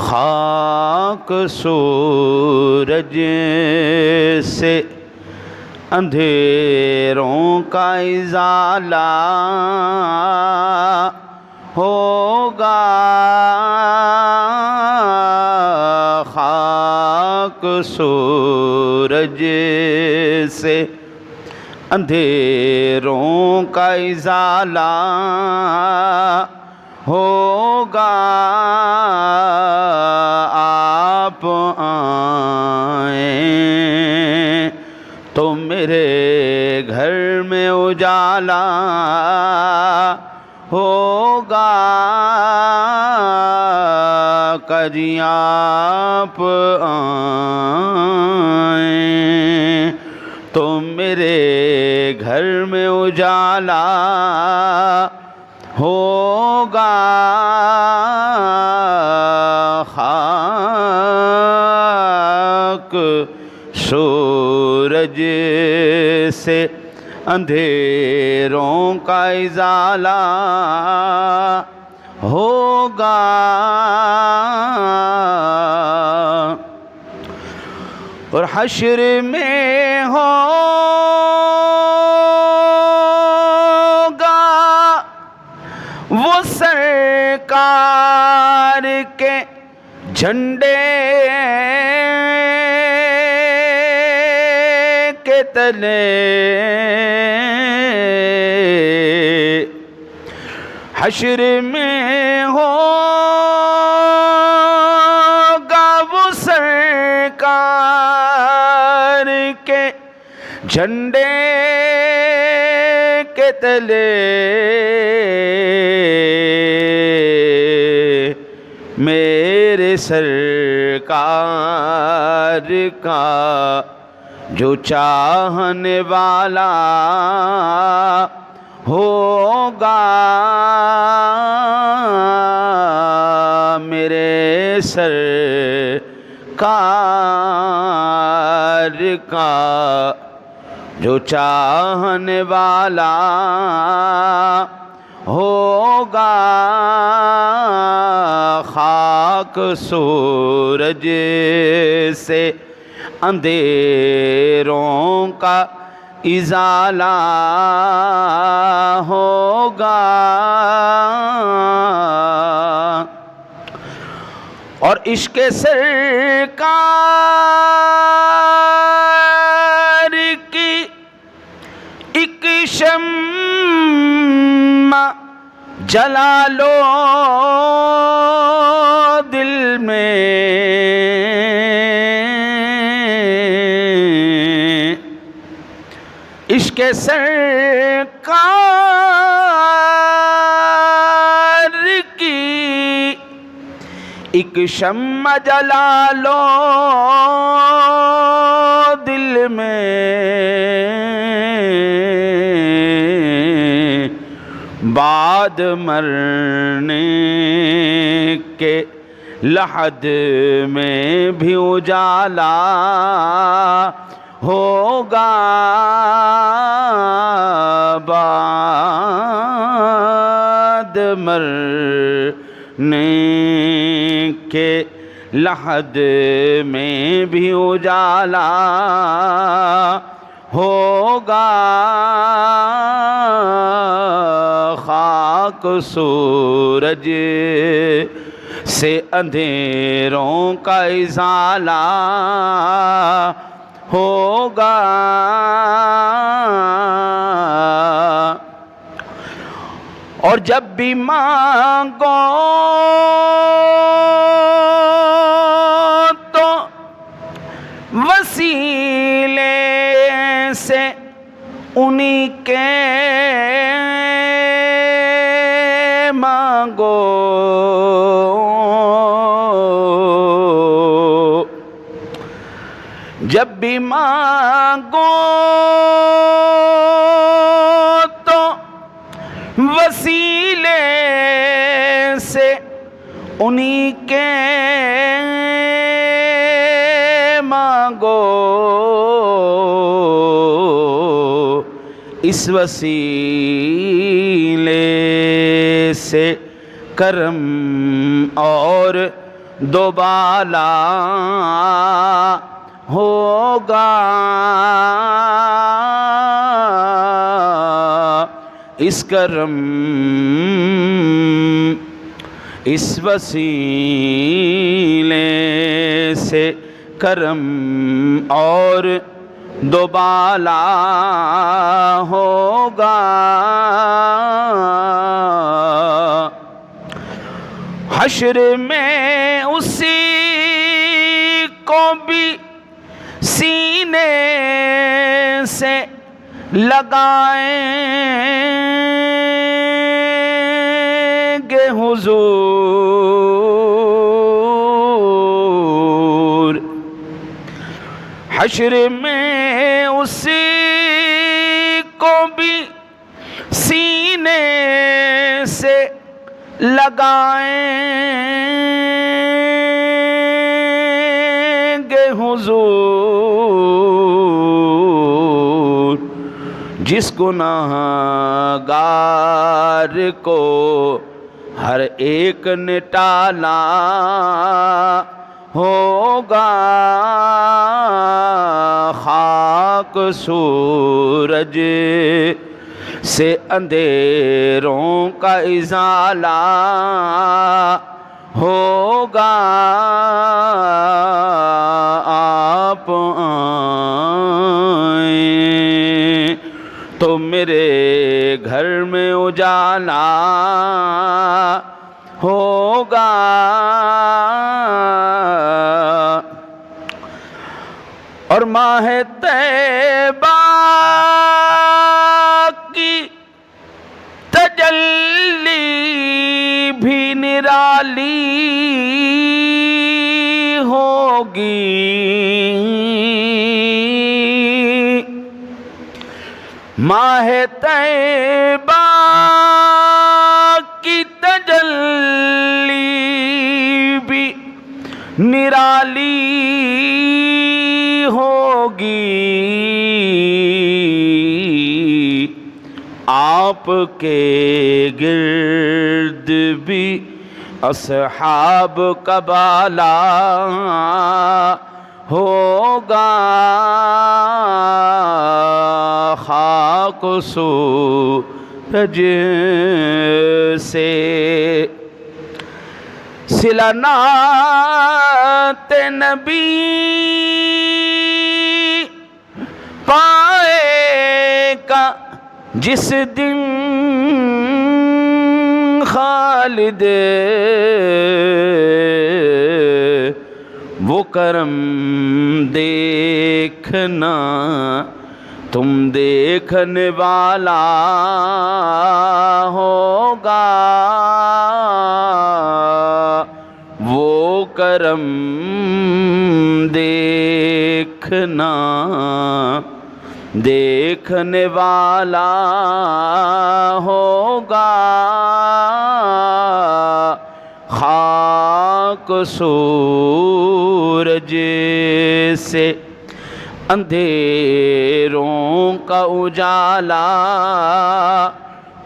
خاک سورج سے اندھیروں کا ازالہ ہوگا، خاک سورج سے اندھیروں کا ازالہ ہوگا، آپ آئیں تو میرے گھر میں اجالا ہوگا، کبھی آپ آئیں تو میرے گھر میں اجالا ہوگا، خاک سورج سے اندھیروں کا ازالہ ہوگا، اور حشر میں ہوگا وہ سرکار کے جھنڈے کے تلے، حشر میں ہوگا وہ سرکار کے جھنڈے کے تلے، میرے سرکار کا جو چاہنے والا ہوگا، میرے سرکار کا جو چاہنے والا ہوگا، خاک سورج سے اندھیروں کا ازالہ ہوگا، اور عشق سرکار کی ایک شمع جلا لو دل میں، عشق سرکار کی ایک شمع جلا لو دل میں، بعد مرنے کے لحد میں بھی اجالا ہوگا، بعد مرنے کے لحد میں بھی اجالا ہوگا، خاک سورج سے اندھیروں کا ازالہ ہوگا، اور جب بھی مانگو تو وسیلے سے انہی کے مانگو، جب بھی مانگو تو وسیلے سے انہی کے مانگو، اس وسیلے سے کرم اور دوبالا ہوگا، اس کرم اس وسیلے سے کرم اور دوبالا ہوگا۔ حشر میں اسی کو بھی سینے سے لگائیں گے حضور، حشر میں اسی کو بھی سینے سے لگائیں گے حضور، جس گناہگار کو ہر ایک نے ٹالا ہوگا، خاک سورج سے اندھیروں کا ازالہ ہوگا، آپ آئیں تو میرے گھر میں اجالا ہوگا۔ اور ماہ طیبہ کی تجلی بھی نرالی ہوگی، ماہ طیبہ کی تجلی بھی نرالی ہوگی، آپ کے گرد بھی اصحاب کا بالا ہوگا، خاک سورج سے صلہ نعت نبی پائے گا جس دن خالد، وہ کرم دیکھنا تم دیکھنے والا ہوگا، وہ کرم دیکھنا دیکھنے والا ہوگا، خاک سورج سے اندھیروں کا اجالا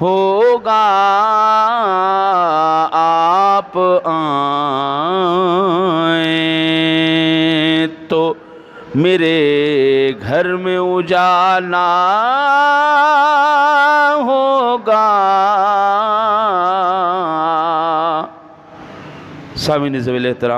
ہوگا، آپ آئیں تو میرے گھر میں اجالا ہوگا۔ سامعین ذوی الاحترام،